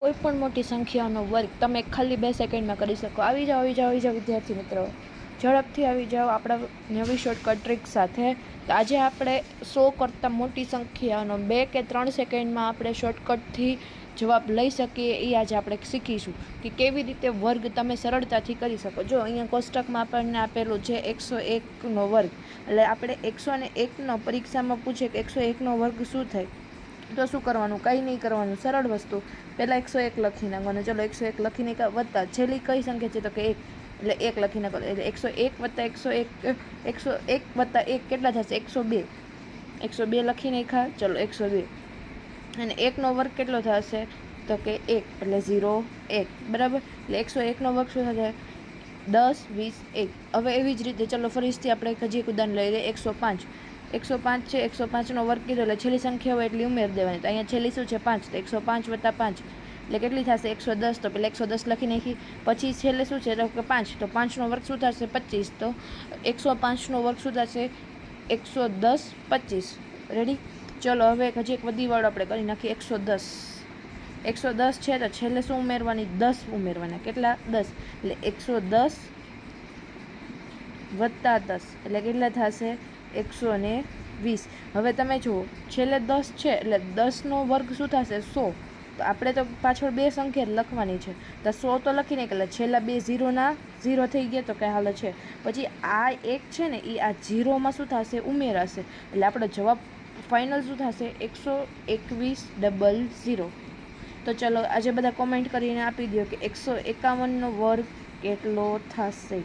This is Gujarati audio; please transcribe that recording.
કોઈ પણ મોટી સંખ્યાનો વર્ગ તમે ખાલી 2 સેકન્ડમાં કરી શકો. આવી જાઓ વિદ્યાર્થી મિત્રો, ઝડપથી આવી જાઓ આપણા નવી શોર્ટકટ ટ્રીક સાથે. તો આજે આપણે 100 કરતાં મોટી સંખ્યાનો 2 કે 3 સેકન્ડમાં આપણે શોર્ટકટથી જવાબ લઈ શકીએ. એ આજે આપણે શીખીશું કે કેવી રીતે વર્ગ તમે સરળતાથી કરી શકો. જો અહીંયા કોષ્ટકમાં આપણને આપેલું છે 101નો વર્ગ, એટલે આપણે 101નો પરીક્ષામાં પૂછે કે 101નો વર્ગ શું થાય, તો શું કરવાનું? કંઈ નહીં કરવાનું, સરળ વસ્તુ. પહેલાં 101 લખી નાખવાનું. ચલો 101 લખીને વત્તા છેલ્લી કઈ સંખ્યા છે તો કે 1, એટલે 1 લખી નાખો. એટલે 101 વત્તા 1 કેટલા થશે? 102. 102 લખી નાખ્યા. ચલો 102. અને 1નો વર્ગ કેટલો થશે તો કે 1, એટલે 0 1, બરાબર. એટલે 101નો વર્ગ શું થશે? 10 20 1. હવે એવી જ રીતે ચલો ફરીથી આપણે હજી એક ઉદાહરણ લઈ લઈએ. 105. 105 છે, 105નો વર્ગ કીધો એટલે છેલ્લી સંખ્યા હોય એટલી ઉમેર દેવાની. તો અહીંયા છેલ્લી શું છે? 5. તો 105 વત્તા 5 એટલે કેટલી થશે? 110. તો પહેલાં 110 લખી નાખી. પછી છેલ્લે શું છે તો કે 5. તો 5નો વર્ગ શું થશે? 25. તો 105નો વર્ગ શું થશે? 110 25. રેડી? ચલો હવે હજી એક વધી વાળો આપણે કરી નાખીએ. 110. 110 છે તો છેલ્લે શું ઉમેરવાની? 10 ઉમેરવાના. કેટલા? 10. એટલે 110 વત્તા 10 એટલે કેટલા થશે? 120. હવે તમે જુઓ છેલ્લે 10 છે એટલે 10નો વર્ગ શું થશે? 100. તો આપણે તો પાછળ 2 સંખ્યા લખવાની છે, તો 100 તો લખીને એટલે છેલ્લા 2 ઝીરોના 0 થઈ ગયા તો કંઈ હાલ છે. પછી આ 1 છે ને એ આ 0માં શું થશે? ઉમેરાશે. એટલે આપણો જવાબ ફાઇનલ શું થશે? 121 તો ચલો આજે બધા કોમેન્ટ કરીને આપી દો કે 151નો વર્ગ કેટલો થશે.